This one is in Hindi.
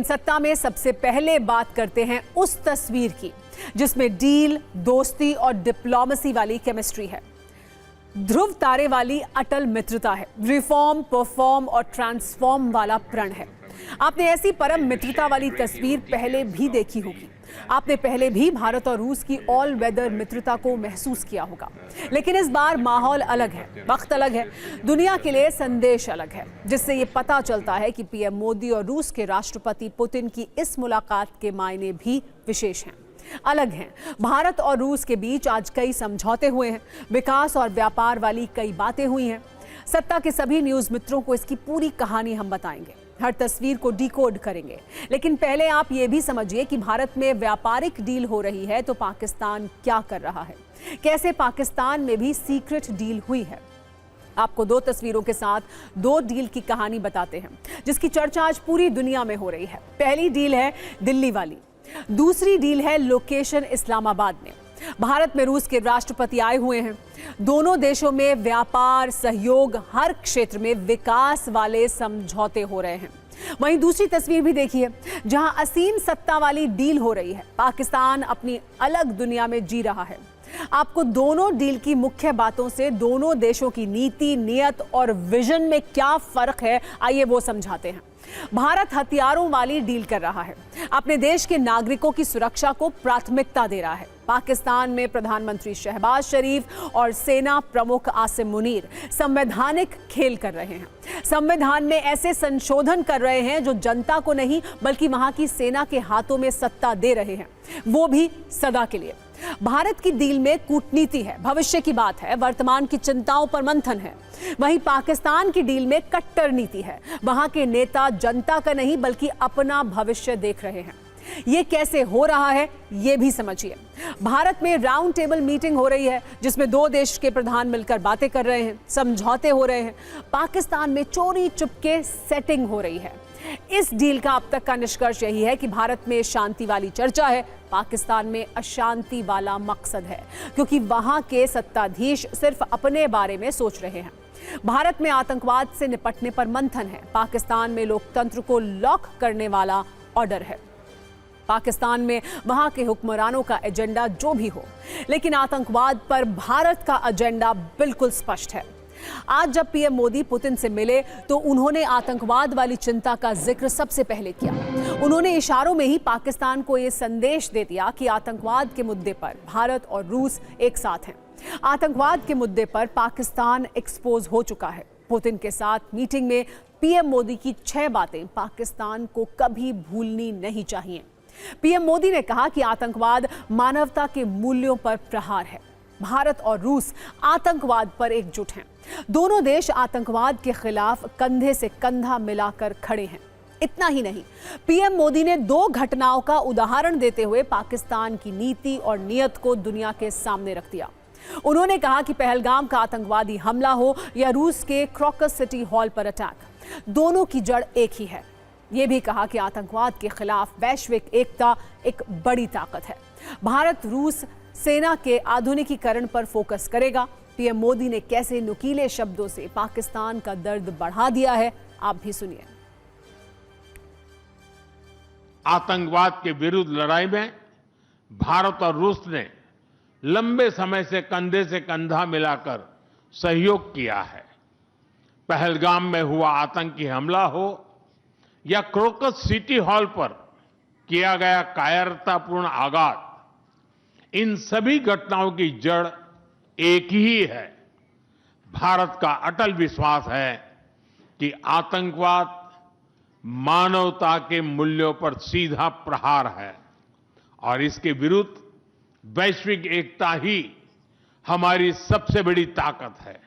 सत्ता में सबसे पहले बात करते हैं उस तस्वीर की जिसमें डील, दोस्ती और डिप्लोमेसी वाली केमिस्ट्री है। ध्रुव तारे वाली अटल मित्रता है। रिफॉर्म, परफॉर्म और ट्रांसफॉर्म वाला प्रण है। आपने ऐसी परम मित्रता वाली तस्वीर पहले भी देखी होगी। आपने पहले भी भारत और रूस की ऑल वेदर मित्रता को महसूस किया होगा, लेकिन इस बार माहौल अलग है, वक्त अलग है, दुनिया के लिए संदेश अलग है, जिससे ये पता चलता है कि पीएम मोदी और रूस के राष्ट्रपति पुतिन की इस मुलाकात के मायने भी विशेष हैं, अलग हैं। भारत और रूस के बीच आज कई समझौते हुए हैं, विकास और व्यापार वाली कई बातें हुई हैं। सत्ता के सभी न्यूज मित्रों को इसकी पूरी कहानी हम बताएंगे, हर तस्वीर को डिकोड करेंगे। लेकिन पहले आप ये भी समझिए कि भारत में व्यापारिक डील हो रही है तो पाकिस्तान क्या कर रहा है, कैसे पाकिस्तान में भी सीक्रेट डील हुई है। आपको दो तस्वीरों के साथ दो डील की कहानी बताते हैं जिसकी चर्चा आज पूरी दुनिया में हो रही है। पहली डील है दिल्ली वाली, दूसरी डील है लोकेशन इस्लामाबाद में। भारत में रूस के राष्ट्रपति आए हुए हैं। दोनों देशों में व्यापार, सहयोग, हर क्षेत्र में विकास वाले समझौते हो रहे हैं। वहीं दूसरी तस्वीर भी देखिए जहां असीम सत्ता वाली डील हो रही है। पाकिस्तान अपनी अलग दुनिया में जी रहा है। आपको दोनों डील की मुख्य बातों से दोनों देशों की नीति, नियत और विजन में क्या फर्क है, आइए वो समझाते हैं। भारत हथियारों वाली डील कर रहा है, अपने देश के नागरिकों की सुरक्षा को प्राथमिकता दे रहा है। पाकिस्तान में प्रधानमंत्री शहबाज शरीफ और सेना प्रमुख आसिम मुनीर संवैधानिक खेल कर रहे हैं। संविधान में ऐसे संशोधन कर रहे हैं जो जनता को नहीं बल्कि वहां की सेना के हाथों में सत्ता दे रहे हैं, वो भी सदा के लिए। भारत की डील में कूटनीति है, भविष्य की बात है, वर्तमान की चिंताओं पर मंथन है। वहीं पाकिस्तान की डील में कट्टर नीति है, वहां के नेता जनता का नहीं बल्कि अपना भविष्य देख रहे हैं। ये कैसे हो रहा है ये भी समझिए। भारत में राउंड टेबल मीटिंग हो रही है जिसमें दो देश के प्रधान मिलकर बातें कर रहे हैं, समझौते हो रहे हैं। पाकिस्तान में चोरी चुपके सेटिंग हो रही है। इस डील का अब तक का निष्कर्ष यही है कि भारत में शांति वाली चर्चा है, पाकिस्तान में अशांति वाला मकसद है, क्योंकि वहां के सत्ताधीश सिर्फ अपने बारे में सोच रहे हैं। भारत में आतंकवाद से निपटने पर मंथन है, पाकिस्तान में लोकतंत्र को लॉक करने वाला ऑर्डर है। पाकिस्तान में वहां के हुक्मरानों का एजेंडा जो भी हो, लेकिन आतंकवाद पर भारत का एजेंडा बिल्कुल स्पष्ट है। आज जब पीएम मोदी पुतिन से मिले तो उन्होंने आतंकवाद वाली चिंता का जिक्र सबसे पहले किया। उन्होंने इशारों में ही पाकिस्तान को यह संदेश दे दिया कि आतंकवाद के मुद्दे पर भारत और रूस एक साथ हैं। आतंकवाद के मुद्दे पर पाकिस्तान एक्सपोज हो चुका है। पुतिन के साथ मीटिंग में पीएम मोदी की 6 बातें पाकिस्तान को कभी भूलनी नहीं चाहिए। पीएम मोदी ने कहा कि आतंकवाद मानवता के मूल्यों पर प्रहार है। भारत और रूस आतंकवाद पर एकजुट हैं। दोनों देश आतंकवाद के खिलाफ कंधे से कंधा मिलाकर खड़े हैं। इतना ही नहीं, पीएम मोदी ने 2 घटनाओं का उदाहरण देते हुए पाकिस्तान की नीति और नियत को दुनिया के सामने रख दिया। उन्होंने कहा कि पहलगाम का आतंकवादी हमला हो या रूस के क्रॉकस सिटी हॉल पर अटैक, दोनों की जड़ एक ही है। ये भी कहा कि आतंकवाद के खिलाफ वैश्विक एकता एक बड़ी ताकत है। भारत रूस सेना के आधुनिकीकरण पर फोकस करेगा। पीएम मोदी ने कैसे नुकीले शब्दों से पाकिस्तान का दर्द बढ़ा दिया है, आप भी सुनिए। आतंकवाद के विरुद्ध लड़ाई में भारत और रूस ने लंबे समय से कंधा मिलाकर सहयोग किया है। पहलगाम में हुआ आतंकी हमला हो या क्रोकस सिटी हॉल पर किया गया कायरतापूर्ण आघात, इन सभी घटनाओं की जड़ एक ही है। भारत का अटल विश्वास है कि आतंकवाद मानवता के मूल्यों पर सीधा प्रहार है और इसके विरुद्ध वैश्विक एकता ही हमारी सबसे बड़ी ताकत है।